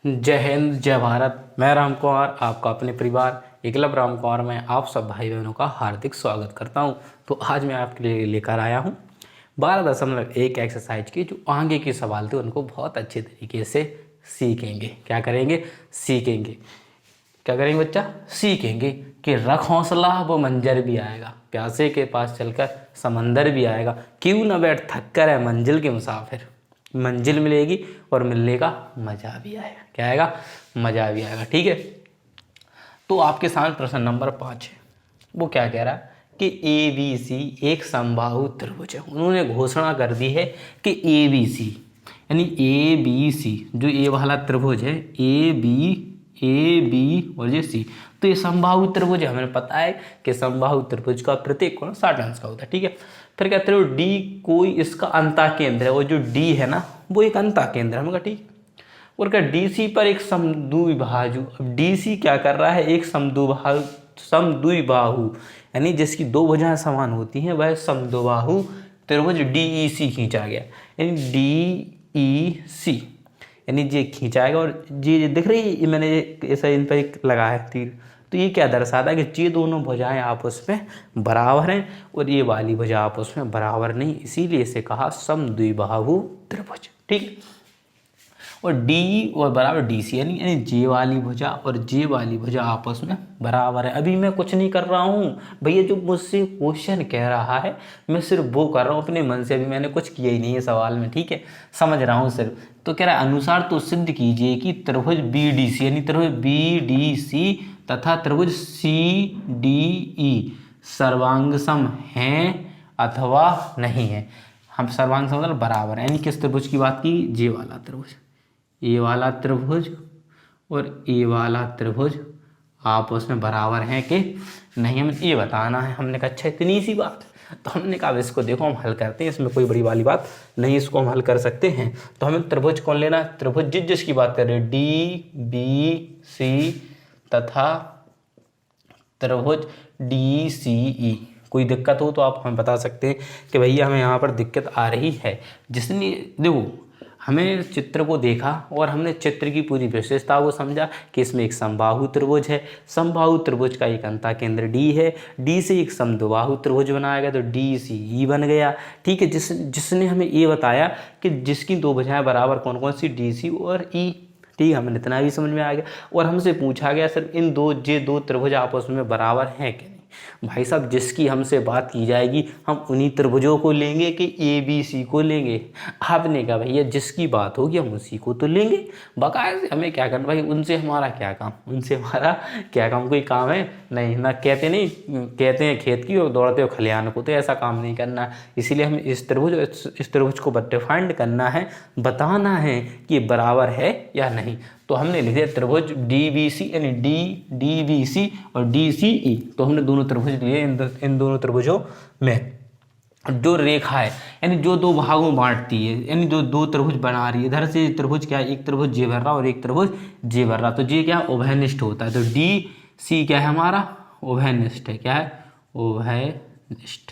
जय हिंद, जय भारत। मैं राम कुमार, आपका अपने परिवार एकलव्य राम कुमार में आप सब भाई बहनों का हार्दिक स्वागत करता हूं। तो आज मैं आपके लिए लेकर आया हूं 12.1 एक्सरसाइज की, जो आगे के सवाल थे उनको बहुत अच्छे तरीके से सीखेंगे। क्या करेंगे? सीखेंगे। क्या करेंगे बच्चा? सीखेंगे कि रख हौसला वो मंजर भी आएगा, प्यासे के पास चलकर समंदर भी आएगा, क्यों न बैठ थक कर है मंजिल के मुसाफिर। मंजिल मिलेगी और मिलने का मज़ा भी आएगा। क्या आएगा? मज़ा भी आएगा। ठीक है, तो आपके सामने प्रश्न नंबर 5 है। वो क्या कह रहा है कि ए बी सी एक समबाहु त्रिभुज है। उन्होंने घोषणा कर दी है कि ए बी सी यानी ए बी सी जो ए वाला त्रिभुज है, ए बी और ये सी, तो ये समबाहु त्रिभुज है। हमें पता है कि समबाहु त्रिभुज का प्रत्येक कोण 60 अंश का होता है। ठीक है, फिर कहते हो डी कोई इसका अंता केंद्र है। वो जो डी है ना, वो एक अंता केंद्र है। हमने कहा ठीक। और क्या डीसी पर एक समद्विबाहु, अब डीसी क्या कर रहा है? एक समद्विबाहु यानी जिसकी दो भुजाएं समान होती हैं, वह समद्विबाहु त्रिभुज डीईसी खींचा गया। यानी डीईसी यानी ये खींचाएगा। और ये दिख रही है, मैंने ऐसा इन पर एक लगा है तीर, तो ये क्या दर्शाता है कि ये दोनों भुजाएं आपस में बराबर हैं और ये वाली भुजा आपस में बराबर नहीं, इसीलिए इसे कहा समद्विबाहु त्रिभुज। ठीक है, और डी और बराबर डी सी यानी जे वाली भुजा और जे वाली भुजा आपस में बराबर है। अभी मैं कुछ नहीं कर रहा हूँ भैया, जो मुझसे क्वेश्चन कह रहा है मैं सिर्फ वो कर रहा हूँ अपने मन से। अभी मैंने कुछ किया ही नहीं है सवाल में। ठीक है, समझ रहा हूँ सिर्फ। तो कह रहा है अनुसार तो सिद्ध कीजिए कि त्रिभुज बी डी सी यानी त्रिभुज बी डी सी तथा त्रिभुज सी डी ई सर्वांग सम हैं अथवा नहीं है। हम सर्वांग सम मतलब बराबर है, यानी किस त्रिभुज की बात की? जे वाला त्रिभुज। ए वाला त्रिभुज और ए वाला त्रिभुज आपस में बराबर हैं कि नहीं, हमें ये बताना है। हमने कहा अच्छा इतनी सी बात। तो हमने कहा इसको देखो हम हल करते हैं, इसमें कोई बड़ी वाली बात नहीं, इसको हम हल कर सकते हैं। तो हमें त्रिभुज कौन लेना? त्रिभुज जिसकी बात कर रहे हैं, डी बी सी तथा त्रिभुज डी सी ई। कोई दिक्कत हो तो आप हमें बता सकते हैं कि भैया हमें यहाँ पर दिक्कत आ रही है। जिसने देखो हमें चित्र को देखा और हमने चित्र की पूरी विशेषता को समझा कि इसमें एक समबाहु त्रिभुज है। समबाहु त्रिभुज का एक अंता केंद्र डी है। डी से एक समद्विबाहु त्रिभुज बनाया गया तो डी सी ई बन गया। ठीक है, जिसने हमें ये बताया कि जिसकी दो भुजाएं बराबर कौन कौन सी? डी सी और ई। ठीक है, हमें इतना भी समझ में आ गया। और हमसे पूछा गया सिर्फ इन दो त्रिभुज आपस में बराबर हैं कि नहीं। भाई साहब, जिसकी हमसे बात की जाएगी हम उन्हीं त्रिभुजों को लेंगे कि ए बी सी को लेंगे? आपने कहा भैया जिसकी बात होगी हम उसी को तो लेंगे। बकायदे हमें क्या करना भाई? उनसे हमारा क्या काम? उनसे हमारा क्या काम? कोई काम है नहीं ना। कहते हैं खेत की और दौड़ते हो खलिहान को, तो ऐसा काम नहीं करना। इसीलिए हमें इस त्रिभुज को डिफाइंड करना है, बताना है कि बराबर है या नहीं। तो हमने लिखे त्रिभुज डी बी सी यानी डी बी सी और डी सी ई। तो हमने दोनों त्रिभुज लिए। इन दोनों त्रिभुजों में जो रेखा है यानी जो दो भागों बांटती है, यानी जो दो त्रिभुज बना रही है, इधर से त्रिभुज क्या है? एक त्रिभुज जे भर रहा और एक त्रिभुज जे भर रहा, तो जे क्या? उभयनिष्ठ होता है। तो डी सी क्या है हमारा? उभयनिष्ठ है। क्या है? उभयनिष्ठ।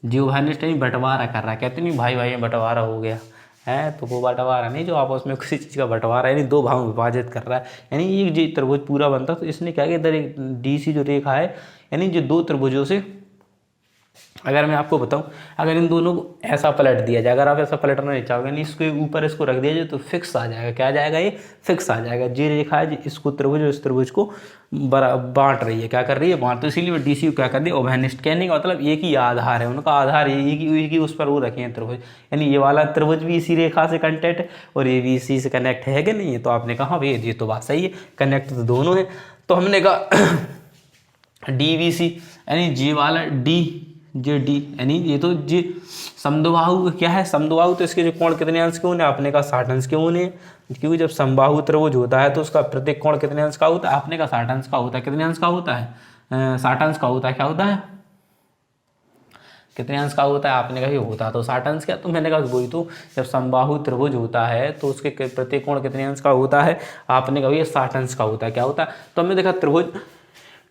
जी उभयनिष्ठ यानी बंटवारा कर रहा है। कहते नहीं भाई भाई में बंटवारा हो गया है, तो वो बंटवारा नहीं, जो आपस में किसी चीज़ का बंटवारा यानी दो भागों में विभाजित कर रहा है। यानी एक जो त्रिभुज पूरा बनता है, तो इसने क्या किया? इधर एक डी सी जो रेखा है यानी जो दो त्रिभुजों से, अगर मैं आपको बताऊं, अगर इन दोनों को ऐसा पलट दिया जाए, अगर आप ऐसा पलटना नहीं चाहोगे नहीं, इसके ऊपर इसको रख दिया जाए तो फिक्स आ जाएगा। क्या आ जाएगा? ये फिक्स आ जाएगा। जी रेखा है इसको त्रिभुज और इस त्रिभुज को बांट रही है। क्या कर रही है? बांट। तो इसीलिए डी सी को क्या कर दिया? उभयनिष्ठ। कहने का मतलब एक ही आधार है, उनका आधार एक ही उस पर वो रखे हैं त्रिभुज। यानी ये वाला त्रिभुज भी इसी रेखा से कनेक्ट है और ये भी इसी से कनेक्ट है कि नहीं है? तो आपने कहा भाई ये तो बात सही है, कनेक्ट तो दोनों है। तो हमने कहा डी बी सी यानी जी वाला डी जे डी यानी ये तो जी समद्विबाहु क्या है? समद्विबाहु तो इसके जो कोण कितने अंश के होने? आपने कहा 60 अंश के होने, क्योंकि जब समबाहु त्रिभुज होता है तो उसका प्रत्येक कोण कितने अंश का होता है? आपने कहा 60 अंश का होता है। कितने अंश का होता है? 60 अंश का होता है। क्या होता है? कितने अंश का होता है? आपने कहा होता तो 60 अंश का। तो मैंने कहा वही तो, जब समबाहु त्रिभुज होता है तो उसके प्रत्येक कोण कितने अंश का होता है? आपने कहा ये 60 अंश का होता है। क्या होता है? तो हमने देखा त्रिभुज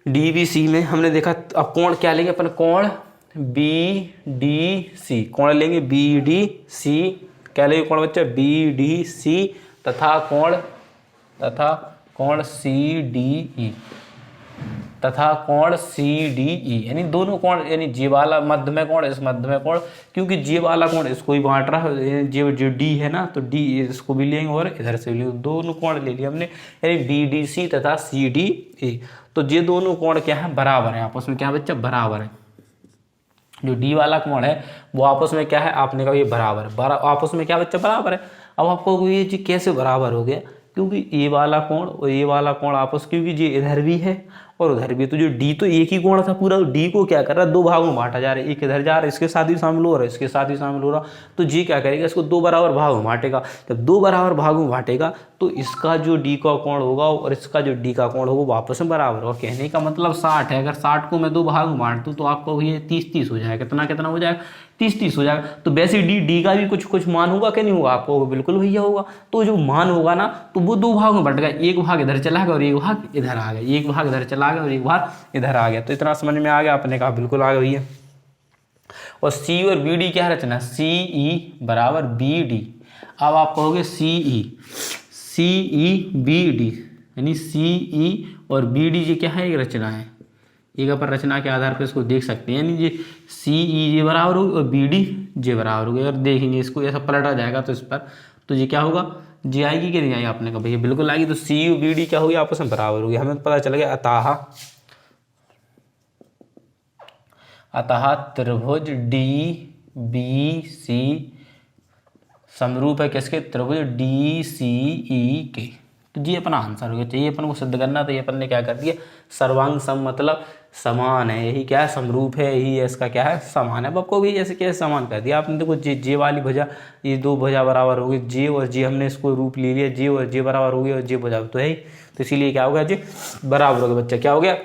डी बी सी में हमने देखा, अब कोण क्या लेंगे अपन? कोण बी डी सी। कोण लेंगे बी डी सी। क्या लेंगे कोण बच्चा? बी डी सी तथा कोण तथा कोण सी डी ई तथा कोण सी डी ई, यानी दोनों कोण, यानी जे वाला मध्य में कोण, इस मध्य में कोण, क्योंकि जे वाला कोण इसको ही बांट रहा है, जे जो डी है ना, तो डी इसको भी लेंगे और इधर से भी लेंगे, दोनों कोण ले लिए हमने, यानी बी डी सी तथा सी डी ए। तो ये दोनों कोण क्या है, बराबर है आपस में, क्या बच्चा, बराबर है। जो डी वाला कोण है वो आपस में क्या है, आपने कहा ये बराबर है, आपस में क्या बच्चा, बराबर है। अब आपको ये चीज कैसे बराबर हो गया, क्योंकि ये वाला कोण और ये वाला कोण आपस, क्योंकि ये इधर भी है और उधर भी, तो जो डी तो एक ही कोण था पूरा, डी को क्या कर रहा है, दो भागों में बांटा जा रहा है, एक इधर जा रहा है, इसके साथ ही शामिल हो रहा है, इसके साथ ही शामिल हो रहा, तो जी क्या करेगा, इसको दो बराबर भागों में बांटेगा। जब दो बराबर भागों में बांटेगा तो इसका जो डी का कोण होगा और इसका जो डी का कोण होगा वो आपस में बराबर होगा। कहने का मतलब 60 है, अगर 60 को मैं दो भागों में बांट दूं तो आपको ये 30-30 हो जाएगा, कितना कितना हो जाएगा, 30-30 हो जाएगा। तो वैसे डी का भी कुछ कुछ मान होगा कि नहीं होगा, आपको बिल्कुल भैया होगा। तो जो मान होगा ना, तो वो दो भागों में बट गया, एक भाग इधर चला गया और एक भाग इधर आ गया, एक भाग इधर चला गया और एक भाग इधर आ गया। तो इतना समझ में आ गया, आपने कहा बिल्कुल आ गया भैया। और सी और बी डी क्या रचना, सी ई बराबर बी डी। अब आप कहोगे सी ई बी डी, यानी सी ई और बी डी ये क्या है, एक रचना है, एक अपर रचना के आधार पर इसको देख सकते हैं, यानी ये सी ई जे बराबर होगी और बी डी जे बराबर होगी। अगर देखेंगे इसको ऐसा पलटा जाएगा तो इस पर, तो ये क्या होगा, जे आएगी कि नहीं आएगी, आपने कहा भैया बिल्कुल आएगी। तो सी यू बी डी क्या होगी, आपस में बराबर होगी, हमें पता चल गया। अतः त्रिभुज डी बी सी समरूप है किसके, त्रिभुज डी सी ई के। तो ये अपना आंसर हो गया। चाहिए अपन को सिद्ध करना, तो ये अपन ने क्या कर दिया, सर्वांग सम मतलब समान है, यही क्या है, समरूप है, यही इसका क्या है, समान है। अब आपको भी ऐसे कैसे समान कर दिया आपने, देखो जे वाली भुजा, ये दो भुजा बराबर हो गई, जे और जे हमने इसको रूप ले लिया, जे और जे बराबर हो गई और जे भुजा तो है ही, तो इसीलिए क्या हो गया, जे बराबर हो गया। बच्चा क्या हो गया,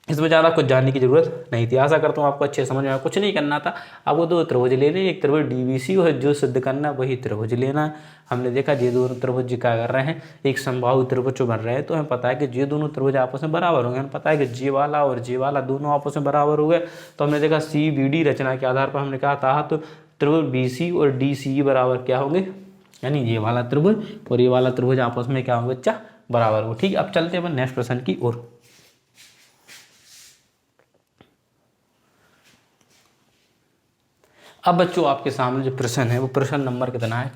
इसमें ज़्यादा कुछ जानने की जरूरत नहीं थी। आशा करता हूँ आपको अच्छे समझ में आया। कुछ नहीं करना था, आपको दो त्रिभुज लेने, एक त्रिभुज डीबीसी और जो सिद्ध करना वही त्रिभुज लेना है। हमने देखा ये दोनों त्रिभुज क्या कर रहे हैं, एक समबाहु त्रिभुज बन रहे हैं, तो हमें पता है कि ये दोनों त्रिभुज आपस में बराबर होंगे। हमें पता है कि जे वाला और जे वाला दोनों आपस में बराबर हो गए। तो हमने देखा सी बी डी रचना के आधार पर हमने कहा था, तो त्रिभुज बी सी और डी सी बराबर क्या होंगे, यानी ये वाला त्रिभुज और ये वाला त्रिभुज आपस में क्या होंगे बच्चा, बराबर हो। ठीक, अब चलते हैं अपन नेक्स्ट प्रश्न की ओर। अब बच्चों आपके सामने जो प्रश्न है वो प्रश्न नंबर कितना है,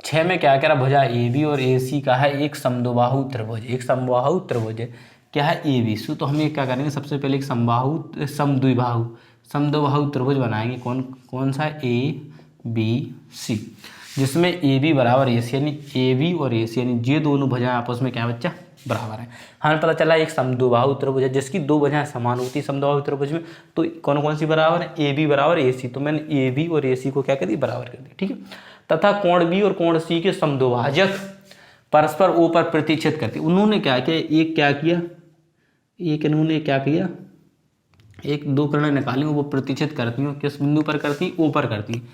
6 में क्या कह रहा, भुजा ए बी और ए सी का है एक समद्विबाहु त्रिभुज, एक समबाहु त्रिभुज है, क्या है ए बी। तो हम ये क्या करेंगे, सबसे पहले एक समद्विबाहु त्रिभुज बनाएंगे। कौन सा, ए बी सी, जिसमें ए बी बराबर ए सी, यानी ए बी और ए सी, यानी ये दोनों भुजाएं आपस में क्या बच्चा, बराबर है। हमें पता चला एक समद्विबाहु त्रिभुज है जिसकी दो भुजाएं समान होती है समद्विबाहु त्रिभुज में। तो कौन कौन सी बराबर है, ए बी बराबर ए सी, तो मैंने ए बी और ए सी को क्या कर दी, बराबर कर दी। ठीक है, तथा कोण बी और कोण सी के समद्विभाजक परस्पर ओ पर प्रतिच्छेद करते। उन्होंने क्या किया, एक क्या किया, एक इन्होंने क्या किया, एक दो किरणें निकाली, वो प्रतिच्छेद करती हैं, किस बिंदु पर करती हैं, ओ पर करती हैं।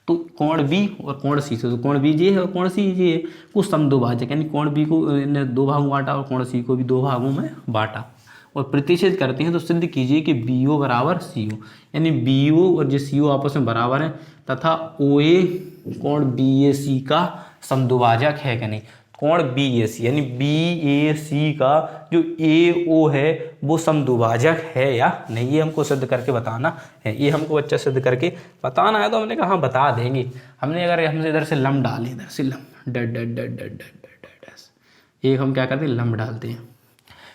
तो कोण बी और कोण सी से, तो कोण बी ये है और कोण सी ये है, वो समद्विभाजक, यानी कोण बी को दो भागों में बांटा और कोण सी को भी दो भागों में बांटा और प्रतिच्छेद करते हैं। तो सिद्ध कीजिए कि बी ओ बराबर सी ओ, यानी बी ओ और जो सी ओ आपस में बराबर है, तथा ओ ए कोण बी ए सी का समद्विभाजक है कि नहीं। कोण बी ए सी, यानी बी ए सी का जो ए ओ है वो समद्विभाजक है या नहीं, ये हमको सिद्ध करके बताना है। ये हमको बच्चा सिद्ध करके बताना है। तो हमने कहा हाँ बता देंगे। हमने अगर हमसे इधर से लम डालें, इधर से लम डट डट डट डट डट डट, एक हम क्या करते हैं, लम डालते हैं,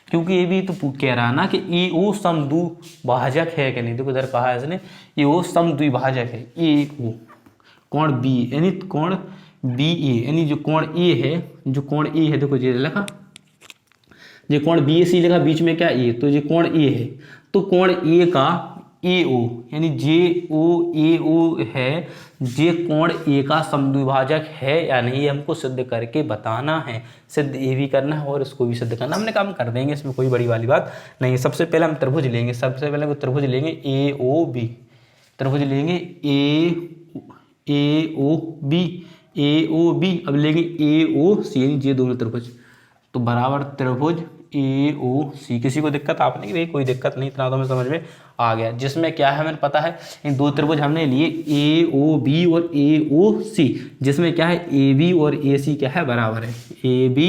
क्योंकि ये भी तो कह रहा है ना कि ए ओ समद्विभाजक है कि नहीं। देखो इधर कहा है इसने, ए ओ समद्विभाजक है, ए ओ कोण बी, यानी कोण बी ए, यानी जो कोण ए है, जो कोण ए है, देखो ये लिखा, ये कोण बी ए सी लिखा, बीच में क्या ए, तो ये कोण ए है, तो कोण ए का ए ओ, यानी जे ओ ए ओ है, जे कोण ए का समद्विभाजक है या नहीं, ये हमको सिद्ध करके बताना है। सिद्ध ये भी करना है और इसको भी सिद्ध करना, हमने काम कर देंगे, इसमें कोई बड़ी वाली बात नहीं है। सबसे पहले हम त्रिभुज लेंगे, सबसे पहले त्रिभुज लेंगे ए ओ बी, त्रिभुज लेंगे ए ओ बी, ए ओ बी, अब लेंगे ए ओ सी, ये दोनों त्रिभुज, तो बराबर त्रिभुज AOC। किसी को दिक्कत आपने कि भाई कोई दिक्कत नहीं, इतना तो हमें समझ में आ गया। जिसमें क्या है हमें पता है, इन दो त्रिभुज हमने लिए AOB और AOC, जिसमें क्या है AB और AC क्या है बराबर है। AB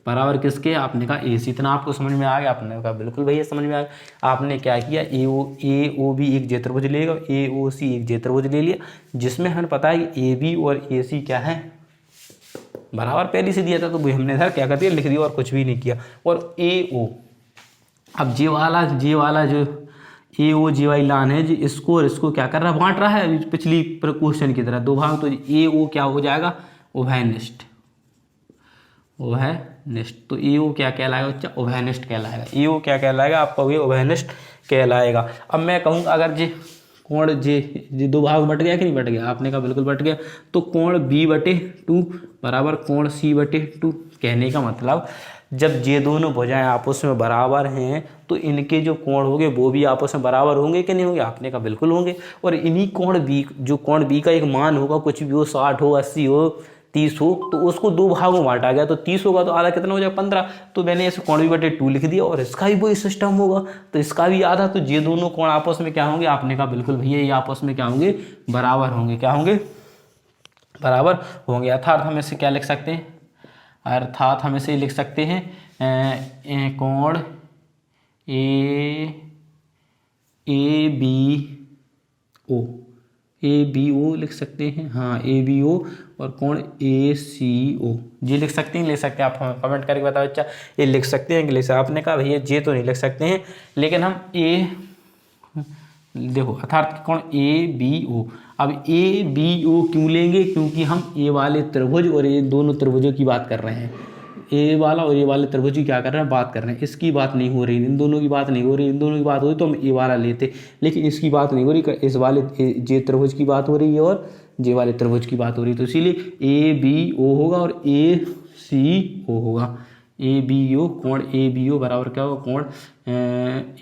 बराबर किसके, आपने कहा AC। इतना आपको समझ में आ गया, आपने कहा बिल्कुल भैया समझ में आ गया। आपने क्या किया, AOB एक जे त्रिभुज लेगा, AOC एक जे त्रिभुज ले लिया, जिसमें हमें पता है कि AB और AC क्या है बराबर, पहले से दिया था तो वही हमने इधर क्या कर दिया लिख दिया और कुछ भी नहीं किया। और AO, अब जे वाला जो AO जे वाली लाइन है, जो इसको और इसको क्या कर रहा है, बांट रहा है पिछली क्वेश्चन की तरह दो भाग। तो AO क्या हो जाएगा, उभयनिष्ठ। तो AO क्या कहलाएगा बच्चा, उभयनिष्ठ कहलाएगा। AO क्या कहलाएगा आपका, ये उभयनिष्ठ कहलाएगा। अब मैं कहूँ अगर जे कोण जे दो भाग बट गया कि नहीं बट गया, आपने कहा बिल्कुल बट गया। तो कोण B/2 बराबर कोण C/2। कहने का मतलब जब ये दोनों भुजाएं आपस में बराबर हैं तो इनके जो कोण होंगे वो भी आपस में बराबर होंगे कि नहीं होंगे, आपने कहा बिल्कुल होंगे। और इन्हीं कोण B, जो कोण B का एक मान होगा, कुछ भी हो, 60 हो, 80 हो, 30 हो, तो उसको दो भागों में बांटा गया। तो 30 होगा तो आधा कितना हो जाएगा, 15। तो मैंने इसे कोण B/2 लिख दिया, और इसका भी वही सिस्टम होगा, तो इसका भी आधा। तो ये दोनों कोण आपस में क्या होंगे, आपने कहा बिल्कुल भैया ये आपस में क्या होंगे, बराबर होंगे। क्या होंगे, बराबर होंगे। अर्थात हम इसे क्या लिख सकते हैं, अर्थात हम इसे लिख सकते हैं कोण ABO लिख सकते हैं, हाँ ABO, और कोण ACO जी लिख सकते हैं, लिख सकते हैं। आप हमें कमेंट करके बताओ बच्चा ये लिख सकते हैं इंग्लिश। आपने कहा भैया जे तो नहीं लिख सकते हैं, लेकिन हम देखो अर्थात कोण ABO। अब ABO क्यों लेंगे, क्योंकि हम ए वाले त्रिभुज और ये दोनों त्रिभुजों की बात कर रहे हैं। ए वाला और ये वाले त्रिभुज की क्या कर रहे हैं, बात कर रहे हैं। इसकी बात नहीं हो रही, इन दोनों की बात नहीं हो रही। इन दोनों की बात हो रही तो हम ए वाला लेते, लेकिन इसकी बात नहीं हो रही, इस वाले जे त्रिभुज की बात हो रही है और जे वाले त्रिभुज की बात हो रही है। तो इसीलिए ABO होगा और ACO होगा। ABO, कोण ABO बराबर क्या होगा, कोण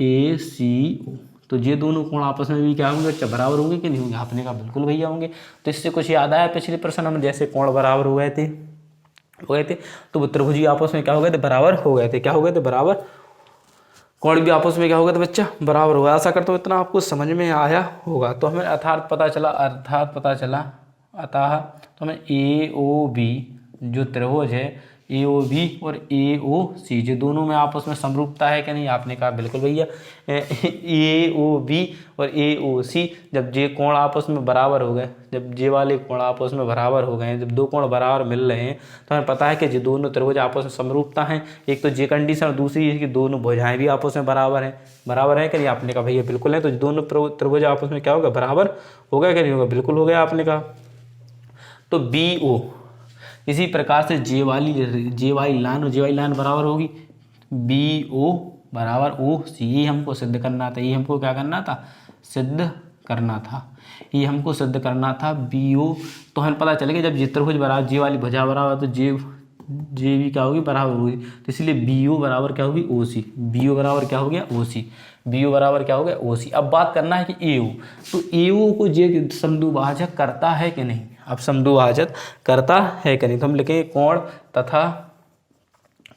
ACO। तो ये दोनों कोण आपस में भी क्या होंगे, अच्छा बराबर होंगे कि नहीं होंगे, आपने कहा बिल्कुल भैया होंगे। तो इससे कुछ याद आया, पिछले प्रश्न हम जैसे कोण बराबर हो गए थे तो वो त्रिभुज आपस में क्या हो गए थे, बराबर हो गए थे। क्या हो गए थे, बराबर। कोण भी आपस में क्या हो गया था बच्चा, बराबर होगा। आशा करता हूँ इतना आपको समझ में आया होगा। तो हमें अर्थात पता चला अतः तो हमें AOB जो त्रिभुज है, AOB और AOC जो दोनों में आपस में समरूपता है कि नहीं, आपने कहा बिल्कुल भैया। AOB और AOC जब जे कोण आपस में बराबर हो गए, जब जे वाले कोण आपस में बराबर हो गए, जब दो कोण बराबर मिल रहे हैं, तो हमें पता है कि जो दोनों त्रिभुज आपस में समरूपता है। एक तो जे कंडीशन, और दूसरी है कि दोनों भुजाएं भी आपस में बराबर है कि नहीं, आपने कहा भैया बिल्कुल है। तो दोनों त्रिभुज आपस में क्या होगा, बराबर होगा कि नहीं होगा, बिल्कुल हो गया, आपने कहा। तो BO इसी प्रकार से जे वाली लाइन और जे वाली लाइन बराबर होगी, BO बराबर OC। ये हमको सिद्ध करना था, ये हमको क्या करना था, सिद्ध करना था, ये हमको सिद्ध करना था BO। तो हमें पता चलेगा जब जे त्रिभुज बराबर, जे वाली भुजा बराबर, तो जे भी क्या होगी, बराबर होगी। तो इसलिए BO बराबर क्या होगी, OC। BO बराबर क्या हो गया, OC। BO बराबर क्या हो गया, OC। अब बात करना है कि AO, तो AO को जे समद्विभाजक करता है कि नहीं। अब समद्विभाजक करता है कि नहीं, तो हम लिखेंगे कोण तथा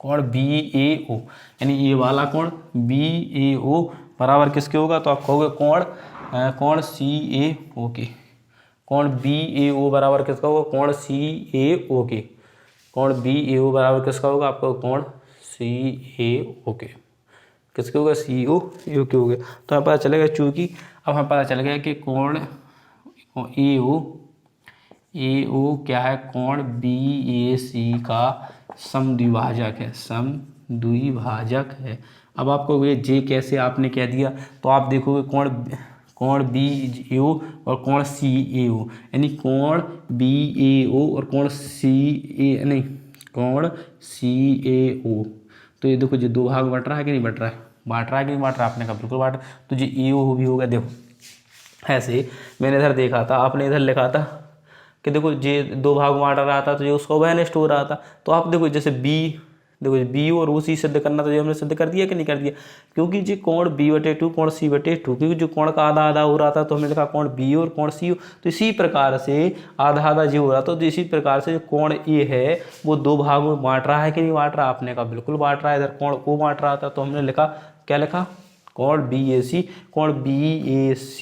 कोण BAO, यानी ये वाला कोण BAO बराबर किसके होगा, तो आप कहोगे कोण CAO के। कोण BAO बराबर किसका होगा, कोण CAO के। कोण BAO बराबर किसका होगा, आपका कोण CAO के। किसके होगा, CAO के हो गया। तो हमें पता चलेगा, चूंकि अब हमें पता चल गया कि कोण AO क्या है, कोण BAC का समद्विभाजक है। अब आपको ये जे कैसे आपने कह दिया, तो आप देखोगे कोण BAO और कोण CAO, यानी कोण BAO और कोण CAO। तो ये देखो, जो दो भाग बट रहा है कि नहीं बट रहा है, आपने कहा बिल्कुल बांट। तो जो AO भी होगा, देखो ऐसे मैंने इधर देखा था, आपने इधर लिखा था कि देखो जे दो भाग बांट रहा था, तो ये उसका उभयनिष्ठ हो रहा था। तो आप देखो जैसे देखो बी और ओ सी सिद्ध करना, तो ये हमने सिद्ध कर दिया कि नहीं कर दिया, क्योंकि जी कोण B/2 कोण C/2, क्योंकि जो कोण का आधा आधा हो रहा था तो हमने लिखा कोण बी और कोण सी। तो इसी प्रकार से आधा आधा जो हो रहा था, तो इसी प्रकार से कोण ए है वो दो भागों में बांट रहा है कि नहीं बांट रहा, आपने कहा बिल्कुल बांट रहा है। इधर कोण ओ बांट रहा था, तो हमने लिखा क्या लिखा, कोण BAC, कोण BAC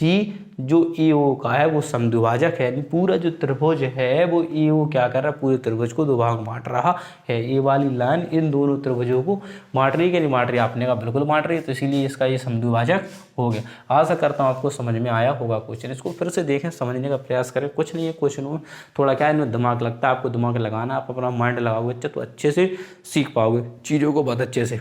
जो AO का है वो समद्विभाजक है, यानी पूरा जो त्रिभुज है वो AO क्या कर रहा है, पूरे त्रिभुज को दो भाग बांट रहा है। ये वाली लाइन इन दोनों त्रिभुजों को बांट रही है कि नहीं बांट रही, आपने कहा बिल्कुल बांट रही है, तो इसीलिए इसका ये समद्विभाजक हो गया। आशा करता हूँ आपको समझ में आया होगा क्वेश्चन, इसको फिर से देखें, समझने का प्रयास करें। कुछ नहीं है क्वेश्चन में, थोड़ा क्या है इनमें दिमाग लगता है, आपको दिमाग लगाना, आप अपना माइंड लगाओगे बच्चा तो अच्छे से सीख पाओगे चीज़ों को बहुत अच्छे से,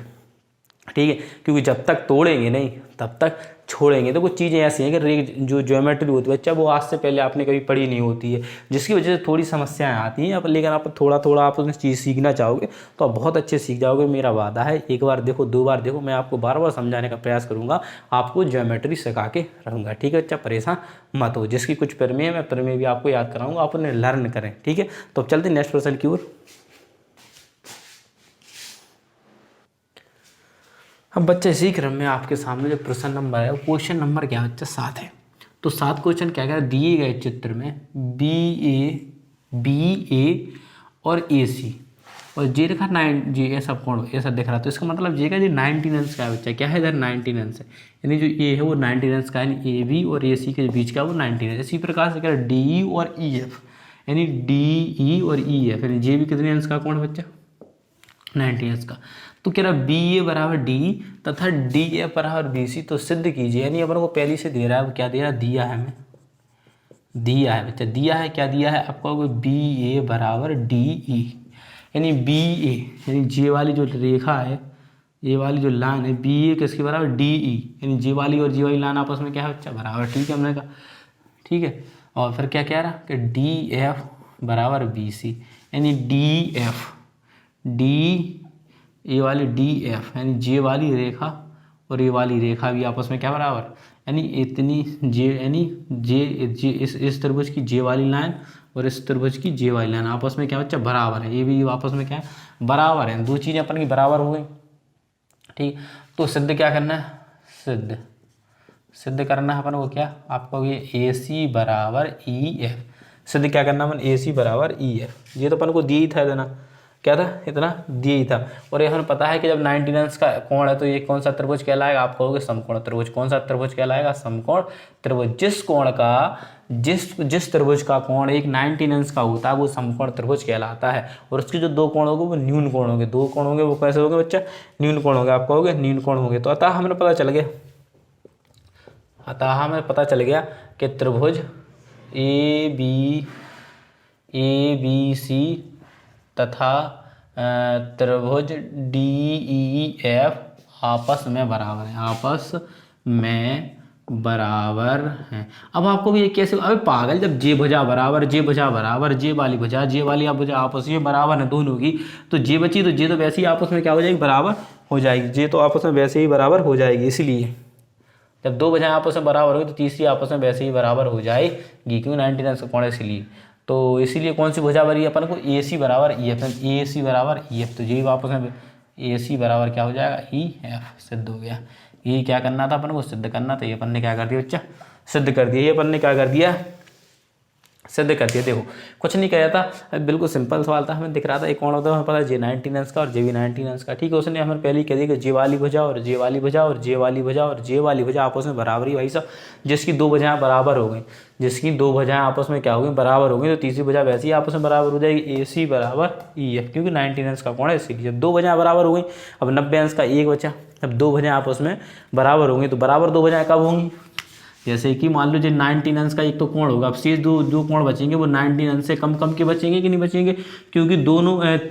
ठीक है। क्योंकि जब तक तोड़ेंगे नहीं तब तक छोड़ेंगे। तो कुछ चीज़ें ऐसी हैं कि जो ज्योमेट्री होती है बच्चा वो आज से पहले आपने कभी पढ़ी नहीं होती है, जिसकी वजह से थोड़ी समस्याएं आती हैं। अब लेकिन आप थोड़ा थोड़ा आप उस चीज़ सीखना चाहोगे तो आप बहुत अच्छे सीख जाओगे, मेरा वादा है। एक बार देखो, दो बार देखो, मैं आपको बार बार समझाने का प्रयास करूँगा, आपको ज्योमेट्री सिखा के रहूँगा, ठीक है बच्चा, परेशान मत हो। जिसकी कुछ प्रमेय मैं प्रमेय भी आपको याद कराऊँगा, आप उन्हें लर्न करें, ठीक है। तो अब चलते नेक्स्ट प्रश्न की ओर। अब बच्चे इसी क्रम में आपके सामने जो प्रश्न नंबर है, क्वेश्चन नंबर क्या है बच्चा, 7 है। तो 7 क्वेश्चन क्या कह, दिए गए चित्र में BA और AC और जे लिखा 9 जी ऐसा कोण ऐसा दिख रहा, तो इसका मतलब जे का जी 19 अंश का है बच्चा, क्या है इधर 19 अंश है, यानी जो ए है वो 19 अंश का है, यानी AB और AC के बीच का वो 19 है। इसी प्रकार से क्या है DE और EF, यानी DE और EF, यानी जे भी कितने अंश का कोण बच्चा, 90 अंश का। तो कह रहा BA बराबर DE तथा DF बराबर BC, तो सिद्ध कीजिए, यानी अपन को पहले से दे रहा है, वो क्या दे रहा है, दिया है हमें, दिया है बच्चा, दिया है, क्या दिया है आपको, BA बराबर DE, यानी BA यानी जे वाली जो रेखा है, ये वाली जो लाइन है BA किसके बराबर DE, यानी जे वाली और जे वाली लाइन आपस में क्या है बच्चा, बराबर, ठीक है हमने कहा, ठीक है। और फिर क्या कह रहा कि DF बराबर BC, यानी DF ये वाली DF यानी जे वाली रेखा और ये वाली रेखा भी आपस में क्या बराबर, यानी इतनी जे, यानी जे इस त्रिभुज की जे वाली लाइन और इस त्रिभुज की जे वाली लाइन आपस में क्या बच्चा, बराबर है। ये भी आपस में क्या है, बराबर है, दो चीज़ें अपन की बराबर हो गई, ठीक। तो सिद्ध क्या करना है, सिद्ध करना है अपन को क्या, आपको ये AC बराबर EF, सिद्ध क्या करना अपन, AC बराबर EF, ये तो अपन को दिया ही था इतना, क्या था, इतना दिया ही था। और ये हमें पता है कि जब 90 अंश का कोण है तो ये कौन सा त्रिभुज कहलाएगा, आप कहोगे समकोण त्रिभुज। कौन सा त्रिभुज कहलाएगा, समकोण त्रिभुज। जिस कोण का जिस त्रिभुज का कोण एक 90 अंश का होता है वो समकोण त्रिभुज कहलाता है, और उसके जो दो कोण होंगे वो न्यून कोण होंगे, दो कोण होंगे वो कैसे होंगे बच्चा, न्यून कोण होंगे, आप कहोगे न्यून कोण होंगे। तो अतः हमें पता चल गया कि त्रिभुज ABC तथा त्रिभुज DEF आपस में बराबर हैं। अब आपको भी ये कैसे, अबे पागल, जब जे भुजा बराबर जे वाली भुजा आपस में बराबर है दोनों की, तो जे बची तो जे तो वैसे ही आपस में क्या हो जाएगी, बराबर हो जाएगी, जे तो आपस में वैसे ही बराबर हो जाएगी। इसलिए जब दो भुजाएं आपस में बराबर होगी तो तीसरी आपस में वैसे ही बराबर हो जाएगी, क्योंकि 90 अंश का कोण है इसलिए। तो इसीलिए कौन सी भुजा बनी अपन को, AC बराबर EF, तो ये आपस में AC बराबर क्या हो जाएगा, EF, सिद्ध हो गया। ये क्या करना था अपन को, सिद्ध करना था, ये अपन ने क्या कर दिया बच्चा, सिद्ध कर दिया। ये अपन ने क्या कर दिया, सिद्ध कर दिया। देखो कुछ नहीं कहा था, बिल्कुल सिंपल सवाल था, हमें दिख रहा था एक कोण होता है, हमें पता है जे 90 अंश का और जे भी 90 अंश का, ठीक है। उसने हमें पहले ही कह दिया कि जे वाली भुजा और जे वाली भुजा और जे वाली भुजा और जे वाली भुजा आपस में बराबर ही, भाई साहब जिसकी दो भुजाएं बराबर हो गई, जिसकी दो भुजाएं आपस में क्या हो गई, बराबर हो गई, तो तीसरी भुजा वैसे ही आपस में बराबर हो जाएगी, AC बराबर EF, क्योंकि 90 अंश का कोण है इसीलिए। जब दो भुजाएं बराबर हो गई, अब 90 अंश का एक बचा, अब दो भुजाएं आपस में बराबर होंगी, तो बराबर दो भुजाएं कब होंगी, जैसे कि मान लो जो 90 अंश का एक तो कोण होगा, अब शेष दो कोण बचेंगे वो 90 अंश से कम के बचेंगे कि नहीं बचेंगे, क्योंकि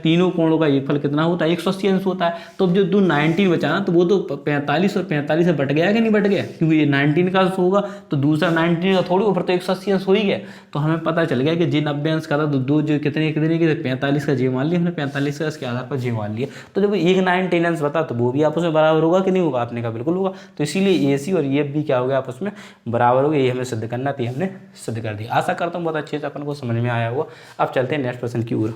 तीनों कोणों का एक फल कितना होता है, 180 अंश होता है। तो अब जो 19 बचा ना, तो वो तो 45 और 45 से बट गया कि नहीं बट गया, क्योंकि ये 19 का अंश होगा तो दूसरा 19 का थोड़ी, ऊपर तो 180 अंश हो ही गया। तो हमें पता चल गया कि जे 90 अंश का था तो दो जो कितने की 45 का जे मान लिया हमने, 45 का इसके आधार पर जे मान लिया। तो जब एक 90 अंश बता तो वो भी आपस में बराबर होगा कि नहीं होगा, आपने कहा बिल्कुल होगा। तो इसीलिए AC और EF भी क्या हो गया, आपस में बराबर हो गया। ये हमें सिद्ध करना था, हमने सिद्ध कर दिया। आशा करता हूँ बहुत अच्छे से अपन को समझ में आया होगा। अब चलते हैं नेक्स्ट प्रश्न की ओर।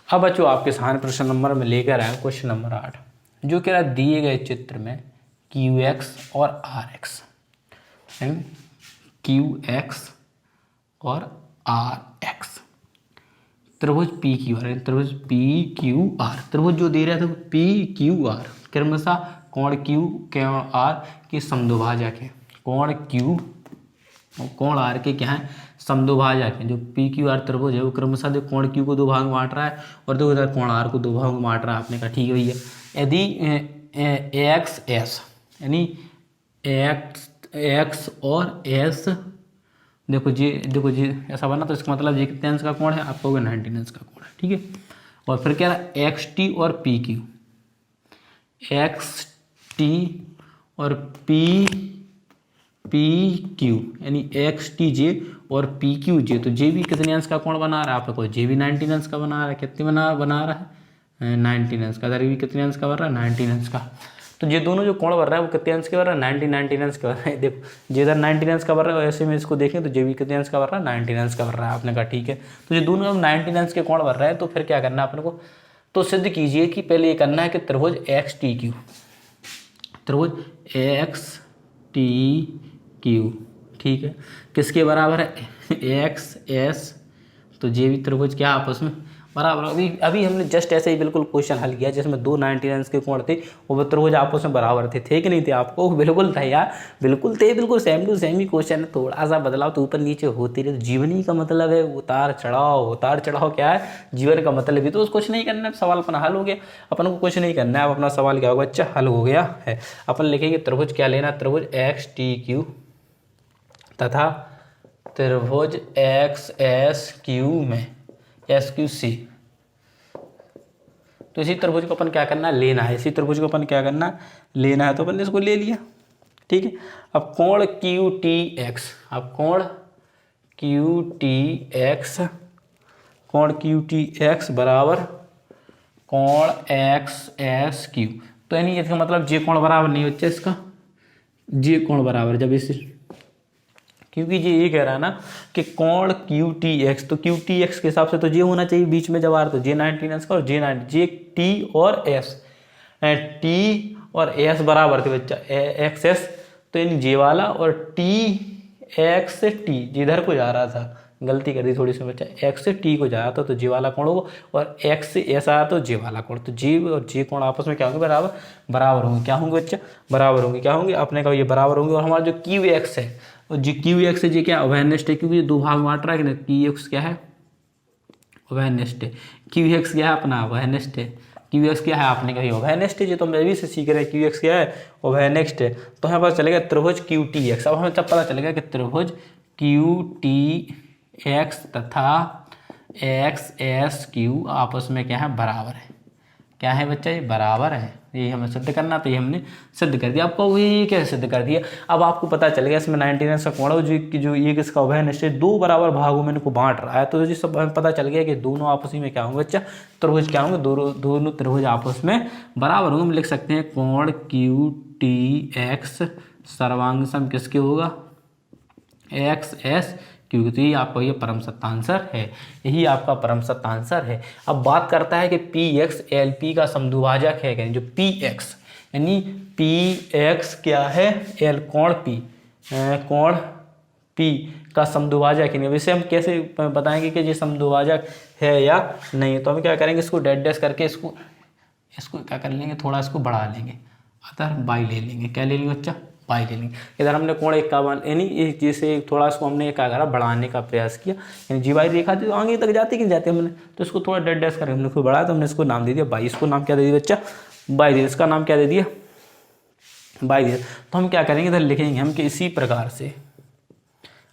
अब बच्चों आपके सामने प्रश्न नंबर में लेकर आया क्वेश्चन नंबर 8, जो कह रहा है दिए गए चित्र में क्यू एक्स और आर एक्स, क्यू एक्स और आर एक्स त्रिभुज पी क्यू आर, त्रिभुज पी क्यू आर, त्रिभुज जो दे रहा था पी क्यू आर क्रमशः कोण क्यू कोण आर के समद्विभाजक है, कोण क्यू कोण आर के क्या है समद्विभाजक है। जो पी क्यू आर त्रिभुज है वो क्रमशः जो कोण क्यू को दो भाग में बांट रहा है और दो इधर कोण आर को दो भाग में बांट रहा है। आपने कहा ठीक है भैया, यदि एक्स एस यानी एक्स और एस देखो जी ऐसा बना, तो इसका मतलब ये कितने अंश का कोण है, आपको 90 अंश का कोण है, ठीक है। और फिर क्या रहा एक्स टी और पी क्यू, एक्स टी और पी क्यू यानी एक्स टी जे और पी क्यू जे, तो जे भी कितने अंश का कोण बना रहा है आपको, जे भी 90 अंश का बना रहा है। कितने बना रहा है 90 अंश का, इधर भी कितने अंश का बन रहा है 90 अंश का। तो ये दोनों जो कोण बन रहा है वो कितने अंश के बन रहा है 90 अंश का बन रहा है। देखो जे इधर 90 अंश का बन रहा है, ऐसे में इसको देखें तो जे भी कितने अंश का बन रहा है 90 अंश का बन रहा है। आपने कहा ठीक है, तो ये दोनों 90 अंश के कोण बन रहे हैं, तो फिर क्या करना है अपने को, तो सिद्ध कीजिए कि पहले ये करना है कि त्रिभुज एक्स टी क्यू, त्रिभुज एक्स टी क्यू, ठीक है, किसके बराबर है एक्स एस, तो जे भी त्रिभुज क्या आपस में बराबर। अभी हमने जस्ट ऐसे ही बिल्कुल क्वेश्चन हल किया जिसमें दो 90 अंश के कोण थे, वो त्रिभुज आपस में बराबर थे कि नहीं थे, आपको बिल्कुल था यार, बिल्कुल थे, बिल्कुल सेम टू सेम ही क्वेश्चन है। थोड़ा सा बदलाव तो ऊपर नीचे होती रहे, तो जीवन ही का मतलब है उतार चढ़ाव क्या है जीवन का मतलब भी, तो उसको कुछ नहीं करना है, सवाल अपना हल हो गया, अपन को कुछ नहीं करना है। अब अपना सवाल क्या होगा बच्चा, हल हो गया है। अपन लिखेंगे त्रिभुज क्या लेना, त्रिभुज एक्स टी क्यू तथा त्रिभुज एक्स एस क्यू में एस क्यू सी, तो इसी त्रिभुज को अपन क्या करना है लेना है, इसी त्रिभुज को अपन क्या करना लेना है, तो अपन ने इसको ले लिया, ठीक है। अब कोण क्यू टी एक्स, अब कोण क्यू टी एक्स बराबर कोण एक्स एस क्यू, तो यानी इसका मतलब जे कोण बराबर नहीं बच्चा, इसका जे कोण बराबर, जब इसे क्योंकि ये कह रहा है ना कि कोण क्यू टी एक्स, तो क्यू टी एक्स के हिसाब से तो जे होना चाहिए बीच में, जब आ रहा तो जे 90 अंश का और जे टी और एस, टी और एस बराबर थे बच्चा एक्स एस, तो यानी जे वाला और टी एक्स से टी जिधर को जा रहा था, गलती कर दी थोड़ी सी बच्चा, एक्स से टी को जा रहा था तो जे वाला कोण होगा, और एक्स से एस आया तो जे वाला कोण, तो जे और जे कोण आपस में क्या होंगे बराबर होंगे, क्या होंगे बच्चा बराबर होंगे, क्या होंगे आपने कहा ये बराबर होंगे। और हमारा जो क्यू एक्स है और जी क्यू एक्स है, जी क्या अभयनिष्ठ है, क्योंकि दो भाग बांट रहा है कि ना, क्यू एक्स क्या है अभयनिष्ठ है, क्यू एक्स क्या है अपना अभयनिष्ठ है, क्यू एक्स क्या है आपने कही अभयनिष्ठ है, जो तो हम अभी से सीख रहे हैं, क्यू एक्स क्या है अभयनिष्ठ है। तो हमें पता चलेगा त्रिभुज क्यू टी एक्स, अब हमें जब पता चलेगा कि त्रिभुज क्यू टी एक्स तथा एक्स एस क्यू आपस में क्या है बराबर है, क्या है बच्चा ये बराबर है, ये हमें सिद्ध करना, तो ये हमने सिद्ध कर दिया। आपको ये कैसे सिद्ध कर दिया, अब आपको पता चल गया इसमें 90 अंश का कोण है, जो ये किसका अभयनिष्ठ दो बराबर भागों में इनको बांट रहा है, तो ये सब हमें पता चल गया कि दोनों आपसी में क्या होंगे बच्चा त्रिभुज क्या होंगे, दोनों त्रिभुज आपस में बराबर होंगे। हम लिख सकते हैं कोण क्यू टी एक्स सर्वांग सम किसके होगा एक्स एस क्योंकि तो ये आपका ये परम सत्य आंसर है, यही आपका परम सत्य आंसर है। अब बात करता है कि पी एक्स एल पी का समद्विभाजक है, जो पी एक्स यानी पी एक्स क्या है एल कोण पी का समद्विभाजक है, वैसे हम कैसे बताएंगे कि ये समद्विभाजक है या नहीं, तो हम क्या करेंगे इसको डैश करके इसको क्या कर लेंगे, थोड़ा इसको बढ़ा लेंगे, अतः बाई ले लेंगे, क्या ले लेंगे बच्चा बाई ले लेंगे। इधर हमने कोण 51 यानी जैसे थोड़ा इसको हमने क्या करा बढ़ाने का प्रयास किया, यानी जी वाई रेखा तो आगे तक जाती कि जाते हमने, तो इसको थोड़ा डैश करके हमने इसको बढ़ाया, तो हमने इसको नाम दे दिया बाई, इसको नाम क्या दे दिया बच्चा बाई दे, इसका नाम क्या दे दिया बाई दे। तो हम क्या करेंगे इधर लिखेंगे हम कि इसी प्रकार से,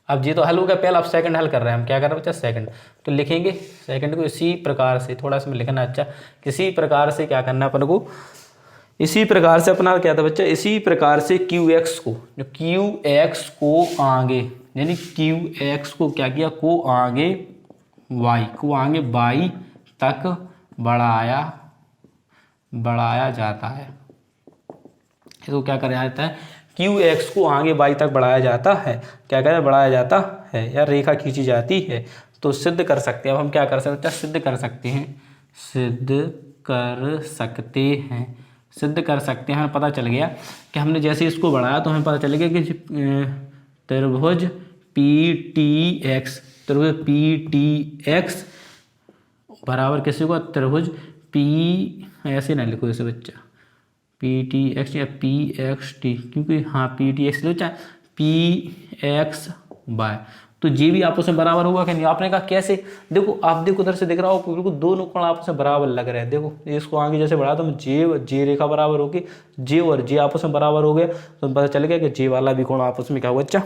अब ये तो हल हो गया पहला, अब सेकंड हल कर रहे हैं हम, क्या कर रहे हैं बच्चा सेकंड, तो लिखेंगे सेकंड को इसी प्रकार से, थोड़ा सा लिखना अच्छा, किसी प्रकार से क्या करना अपन को, इसी प्रकार से अपना क्या था बच्चा, इसी प्रकार से क्यू एक्स को, जो क्यू एक्स को आगे यानी क्यू एक्स को क्या किया को आगे बाई तक बढ़ाया जाता है, इसको क्या करा जाता है क्यू एक्स को आगे बाई तक बढ़ाया जाता है, क्या कहते हैं बढ़ाया जाता है या रेखा खींची जाती है, तो सिद्ध कर सकते हैं। अब हम क्या कर सकते हैं सिद्ध कर सकते हैं सिद्ध कर सकते हैं, सिद्ध कर सकते हैं। हमें पता चल गया कि हमने जैसे इसको बढ़ाया तो हमें पता चल गया कि त्रिभुज PTX, त्रिभुज PTX बराबर किसी को त्रिभुज P, ऐसे ना लिखो इसे बच्चा, PTX या PXT, क्योंकि हाँ PTX लो चाहे PXY, तो ये भी आपस में बराबर होगा कि नहीं। आपने कहा कैसे, देखो आप देखो उधर से दिख रहा हो बिल्कुल दोनों कोण आपस में बराबर लग रहे हैं। देखो इसको आगे जैसे बढ़ा तो जे रेखा बराबर होगी, जे और जे आपस में बराबर हो गया तो पता चल गया कि जे वाला भी कोण आपस में क्या होगा बच्चा,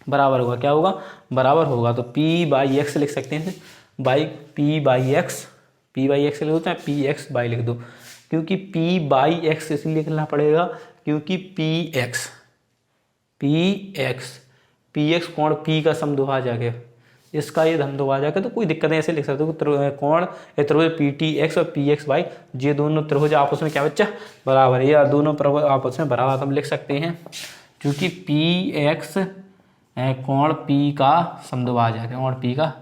बराबर होगा। क्या होगा, बराबर होगा। तो P/X लिख सकते हैं, P/X लिख दो चाहे PX/Y लिख दो, क्योंकि P/X इसलिए लिखना पड़ेगा क्योंकि PX कोण P का समद्विभाजक है, इसका ये समद्विभाजक है, तो कोई दिक्कत नहीं, ऐसे लिख सकते हो कोण त्रिभुज PTX और PXY, ये दोनों त्रिभुज आपस में क्या बच्चा, बराबर है, या दोनों त्रिभुज आपस में बराबर हम लिख सकते हैं, क्योंकि PX कोण P का समद्विभाजक है, कोण P का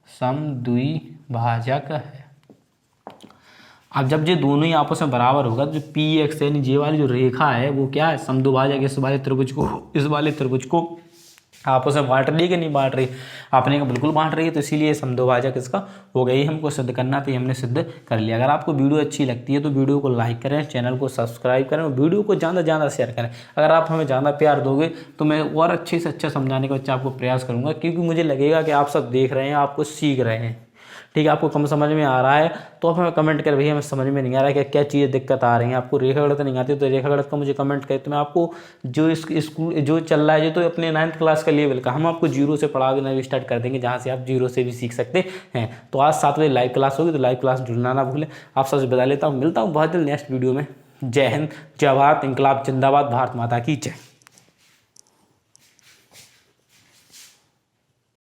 समद्विभाजक है। अब जब ये दोनों ही आपस में बराबर होगा तो PX यानी जे वाली जो रेखा है वो क्या है, समद्विभाजक इस वाले त्रिभुज को, इस वाले त्रिभुज को आपस में बांट रही है कि नहीं बांट रही, आपने कहा बिल्कुल बांट रही है, तो इसीलिए समद्विभाजक इसका हो गया। ये हमको सिद्ध करना था, ये हमने सिद्ध कर लिया। अगर आपको वीडियो अच्छी लगती है तो वीडियो को लाइक करें, चैनल को सब्सक्राइब करें और वीडियो को ज़्यादा से ज़्यादा शेयर करें। अगर आप हमें ज़्यादा प्यार दोगे तो मैं और अच्छे से अच्छा समझाने का बच्चा आपको प्रयास करूँगा, क्योंकि मुझे लगेगा कि आप सब देख रहे हैं, आपको सीख रहे हैं, ठीक है। आपको कम समझ में आ रहा है तो आप हमें कमेंट करें, भैया हमें समझ में नहीं आ रहा है, क्या चीज़ें दिक्कत आ रही हैं, आपको रेखा गणित नहीं आती तो रेखा गणित का मुझे कमेंट करें, तो मैं आपको जो स्कूल जो चल रहा है जो, तो अपने 9th क्लास का लेवल का हम आपको 0 से पढ़ाना भी स्टार्ट कर देंगे, जहाँ से आप 0 से भी सीख सकते हैं। तो आज 7 बजे लाइव क्लास होगी, तो लाइव क्लास जुड़ना ना भूलें। आप सबसे बता लेता हूँ, मिलता हूँ बहुत जल्द नेक्स्ट वीडियो में। जय हिंद, जय भारत, इंकलाब जिंदाबाद, भारत माता की जय।